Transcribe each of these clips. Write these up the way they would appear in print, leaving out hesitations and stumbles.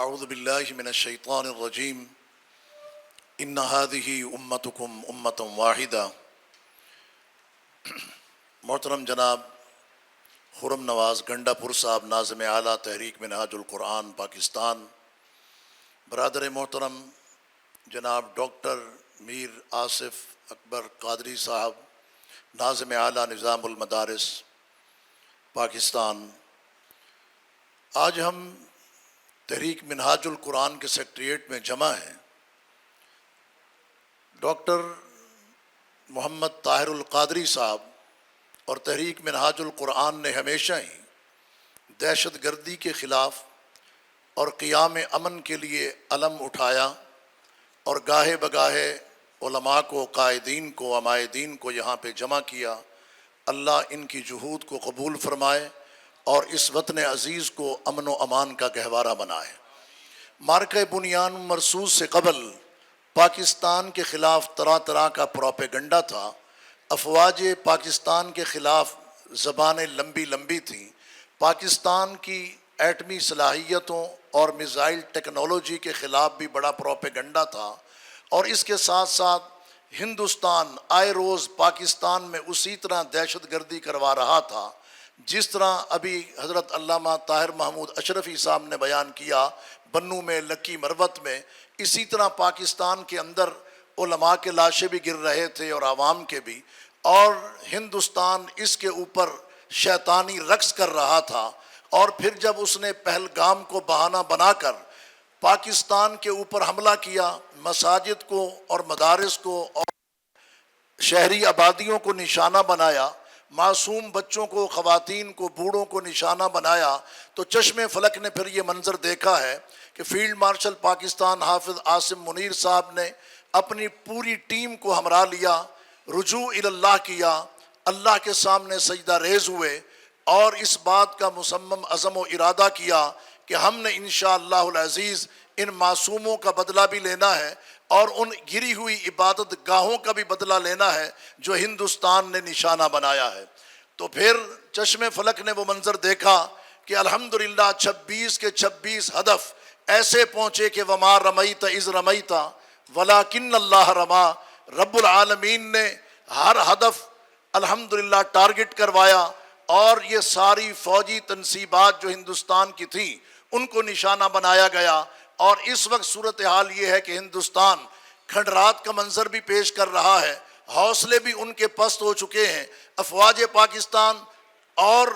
اعوذ باللہ من الشیطان الرجیم ان هذه امتکم امۃ واحدہ۔ محترم جناب خرم نواز گنڈا پور صاحب، ناظم اعلیٰ تحریک منہاج القرآن پاکستان، برادر محترم جناب ڈاکٹر میر آصف اکبر قادری صاحب، ناظم اعلیٰ نظام المدارس پاکستان، آج ہم تحریک منہاج القرآن کے سیکریٹریٹ میں جمع ہیں۔ ڈاکٹر محمد طاہر القادری صاحب اور تحریک منہاج القرآن نے ہمیشہ ہی دہشت گردی کے خلاف اور قیام امن کے لیے علم اٹھایا اور گاہے بگاہے علماء کو، قائدین کو، عمائدین کو یہاں پہ جمع کیا۔ اللہ ان کی جہود کو قبول فرمائے اور اس وطن عزیز کو امن و امان کا گہوارہ بنائے۔ مارکہ بنیان مرصوص سے قبل پاکستان کے خلاف طرح طرح کا پروپیگنڈا تھا، افواج پاکستان کے خلاف زبانیں لمبی لمبی تھیں، پاکستان کی ایٹمی صلاحیتوں اور میزائل ٹیکنالوجی کے خلاف بھی بڑا پروپیگنڈا تھا، اور اس کے ساتھ ساتھ ہندوستان آئے روز پاکستان میں اسی طرح دہشت گردی کروا رہا تھا جس طرح ابھی حضرت علامہ طاہر محمود اشرفی صاحب نے بیان کیا، بنو میں، لکی مروت میں۔ اسی طرح پاکستان کے اندر علماء کے لاشیں بھی گر رہے تھے اور عوام کے بھی، اور ہندوستان اس کے اوپر شیطانی رقص کر رہا تھا۔ اور پھر جب اس نے پہلگام کو بہانہ بنا کر پاکستان کے اوپر حملہ کیا، مساجد کو اور مدارس کو اور شہری آبادیوں کو نشانہ بنایا، معصوم بچوں کو، خواتین کو، بوڑھوں کو نشانہ بنایا، تو چشم فلک نے پھر یہ منظر دیکھا ہے کہ فیلڈ مارشل پاکستان حافظ عاصم منیر صاحب نے اپنی پوری ٹیم کو ہمراہ لیا، رجوع اللہ کیا، اللہ کے سامنے سجدہ ریز ہوئے اور اس بات کا مصمم عزم و ارادہ کیا کہ ہم نے انشاءاللہ العزیز ان معصوموں کا بدلہ بھی لینا ہے اور ان گری ہوئی عبادت گاہوں کا بھی بدلہ لینا ہے جو ہندوستان نے نشانہ بنایا ہے۔ تو پھر چشم فلک نے وہ منظر دیکھا کہ الحمدللہ 26 کے 26 ہدف ایسے پہنچے کہ وما رمیت اذ رمیت ولکن اللہ رما۔ رب العالمین نے ہر ہدف الحمدللہ ٹارگٹ کروایا، اور یہ ساری فوجی تنصیبات جو ہندوستان کی تھیں ان کو نشانہ بنایا گیا۔ اور اس وقت صورتحال یہ ہے کہ ہندوستان کھنڈرات کا منظر بھی پیش کر رہا ہے، حوصلے بھی ان کے پست ہو چکے ہیں۔ افواج پاکستان اور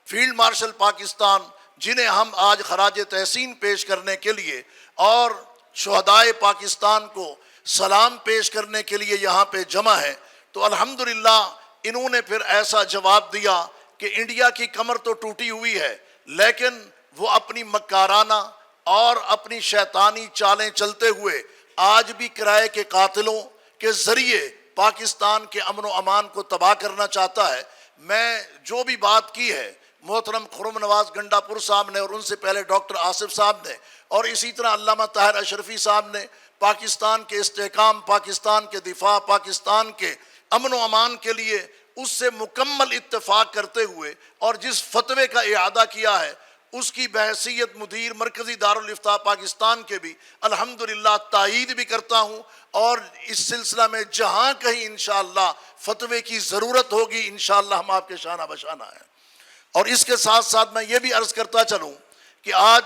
فیلڈ مارشل پاکستان، جنہیں ہم آج خراج تحسین پیش کرنے کے لیے اور شہدائے پاکستان کو سلام پیش کرنے کے لیے یہاں پہ جمع ہیں، تو الحمدللہ انہوں نے پھر ایسا جواب دیا کہ انڈیا کی کمر تو ٹوٹی ہوئی ہے، لیکن وہ اپنی مکارانہ اور اپنی شیطانی چالیں چلتے ہوئے آج بھی کرائے کے قاتلوں کے ذریعے پاکستان کے امن و امان کو تباہ کرنا چاہتا ہے۔ میں جو بھی بات کی ہے محترم خرم نواز گنڈا پور صاحب نے، اور ان سے پہلے ڈاکٹر آصف صاحب نے، اور اسی طرح علامہ طاہر اشرفی صاحب نے، پاکستان کے استحکام، پاکستان کے دفاع، پاکستان کے امن و امان کے لیے اس سے مکمل اتفاق کرتے ہوئے اور جس فتوے کا اعادہ کیا ہے اس کی بحیثیت مدیر مرکزی دارالافتاء پاکستان کے بھی الحمدللہ تائید بھی کرتا ہوں، اور اس سلسلہ میں جہاں کہیں انشاءاللہ فتوے کی ضرورت ہوگی انشاءاللہ ہم آپ کے شانہ بشانہ ہیں۔ اور اس کے ساتھ ساتھ میں یہ بھی عرض کرتا چلوں کہ آج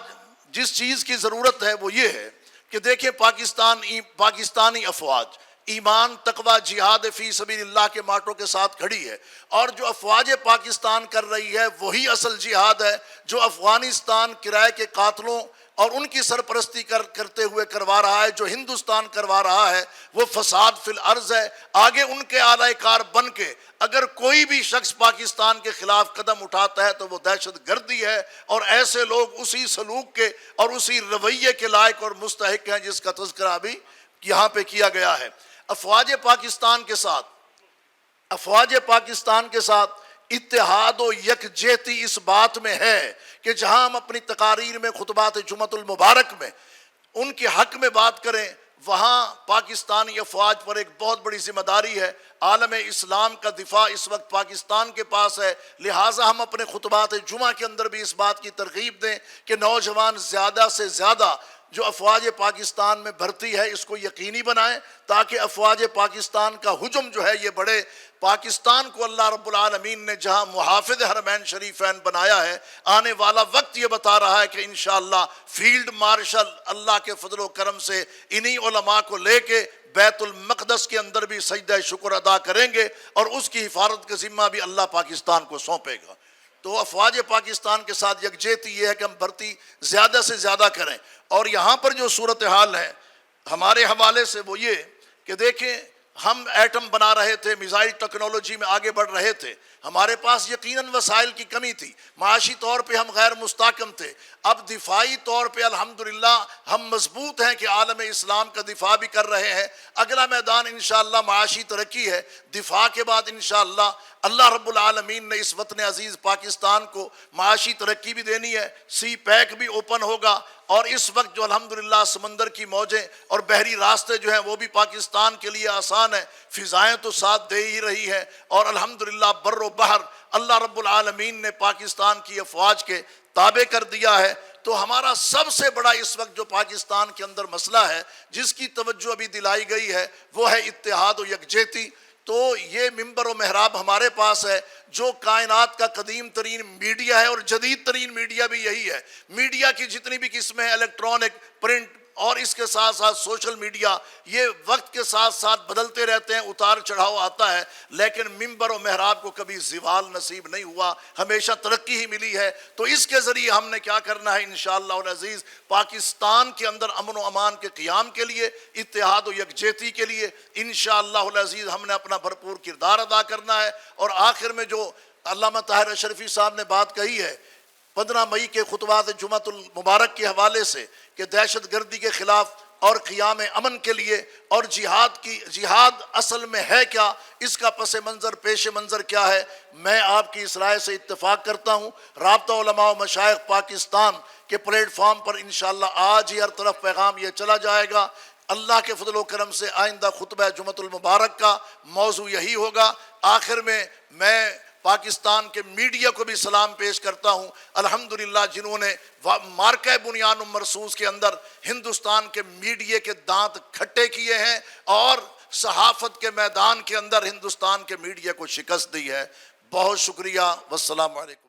جس چیز کی ضرورت ہے وہ یہ ہے کہ دیکھیں پاکستانی افواج ایمان، تقوی، جہاد فی سبیل اللہ کے ماٹو کے ساتھ کھڑی ہے، اور جو افواج پاکستان کر رہی ہے وہی اصل جہاد ہے جو افغانستان کرائے کے قاتلوں اور ان کی سرپرستی کرتے ہوئے کروا رہا ہے، جو ہندوستان کروا رہا ہے وہ فساد فی الارض ہے۔ آگے ان کے اعلی کار بن کے اگر کوئی بھی شخص پاکستان کے خلاف قدم اٹھاتا ہے تو وہ دہشت گردی ہے، اور ایسے لوگ اسی سلوک کے اور اسی رویے کے لائق اور مستحق ہیں جس کا تذکرہ بھی یہاں پہ کیا گیا ہے۔ افواج پاکستان کے ساتھ اتحاد و یکجہتی اس بات میں ہے کہ جہاں ہم اپنی تقاریر میں، خطبات جمعۃ المبارک میں ان کے حق میں بات کریں، وہاں پاکستانی افواج پر ایک بہت بڑی ذمہ داری ہے، عالم اسلام کا دفاع اس وقت پاکستان کے پاس ہے، لہٰذا ہم اپنے خطبات جمعہ کے اندر بھی اس بات کی ترغیب دیں کہ نوجوان زیادہ سے زیادہ جو افواج پاکستان میں بھرتی ہے اس کو یقینی بنائیں، تاکہ افواج پاکستان کا ہجوم جو ہے یہ بڑھے۔ پاکستان کو اللہ رب العالمین نے جہاں محافظ حرمین شریفین بنایا ہے، آنے والا وقت یہ بتا رہا ہے کہ انشاءاللہ فیلڈ مارشل اللہ کے فضل و کرم سے انہی علماء کو لے کے بیت المقدس کے اندر بھی سجدہ شکر ادا کریں گے، اور اس کی حفاظت کا ذمہ بھی اللہ پاکستان کو سونپے گا۔ تو افواج پاکستان کے ساتھ یکجہتی یہ ہے کہ ہم بھرتی زیادہ سے زیادہ کریں۔ اور یہاں پر جو صورتحال ہے ہمارے حوالے سے وہ یہ کہ دیکھیں، ہم ایٹم بنا رہے تھے، میزائل ٹیکنالوجی میں آگے بڑھ رہے تھے، ہمارے پاس یقیناً وسائل کی کمی تھی، معاشی طور پہ ہم غیر مستحکم تھے۔ اب دفاعی طور پہ الحمدللہ ہم مضبوط ہیں کہ عالم اسلام کا دفاع بھی کر رہے ہیں۔ اگلا میدان انشاءاللہ معاشی ترقی ہے۔ دفاع کے بعد انشاءاللہ اللہ رب العالمین نے اس وطن عزیز پاکستان کو معاشی ترقی بھی دینی ہے، سی پیک بھی اوپن ہوگا، اور اس وقت جو الحمدللہ سمندر کی موجیں اور بحری راستے جو ہیں وہ بھی پاکستان کے لیے آسان ہیں، فضائیں تو ساتھ دے ہی رہی ہیں، اور الحمدللہ بر و بحر اللہ رب العالمین نے پاکستان کی افواج کے تابع کر دیا ہے۔ تو ہمارا سب سے بڑا اس وقت جو پاکستان کے اندر مسئلہ ہے جس کی توجہ ابھی دلائی گئی ہے وہ ہے اتحاد و یکجہتی۔ تو یہ ممبر و محراب ہمارے پاس ہے، جو کائنات کا قدیم ترین میڈیا ہے، اور جدید ترین میڈیا بھی یہی ہے۔ میڈیا کی جتنی بھی قسمیں ہیں، الیکٹرانک، پرنٹ اور اس کے ساتھ ساتھ سوشل میڈیا، یہ وقت کے ساتھ ساتھ بدلتے رہتے ہیں، اتار چڑھاؤ آتا ہے، لیکن ممبر و محراب کو کبھی زوال نصیب نہیں ہوا، ہمیشہ ترقی ہی ملی ہے۔ تو اس کے ذریعے ہم نے کیا کرنا ہے انشاءاللہ العزیز، پاکستان کے اندر امن و امان کے قیام کے لیے، اتحاد و یکجہتی کے لیے انشاءاللہ العزیز ہم نے اپنا بھرپور کردار ادا کرنا ہے۔ اور آخر میں جو علامہ طاہر اشرفی صاحب نے بات کہی ہے 15 مئی کے خطبات جمعۃ المبارک کے حوالے سے کہ دہشت گردی کے خلاف اور قیام امن کے لیے اور جہاد اصل میں ہے کیا، اس کا پس منظر پیش منظر کیا ہے، میں آپ کی اس رائے سے اتفاق کرتا ہوں۔ رابطہ علماء و مشائخ پاکستان کے پلیٹ فارم پر انشاءاللہ آج ہی ہر طرف پیغام یہ چلا جائے گا۔ اللہ کے فضل و کرم سے آئندہ خطبہ جمعۃ المبارک کا موضوع یہی ہوگا۔ آخر میں پاکستان کے میڈیا کو بھی سلام پیش کرتا ہوں، الحمدللہ جنہوں نے مارکہ بنیان مرصوص کے اندر ہندوستان کے میڈیا کے دانت کھٹے کیے ہیں اور صحافت کے میدان کے اندر ہندوستان کے میڈیا کو شکست دی ہے۔ بہت شکریہ، والسلام علیکم۔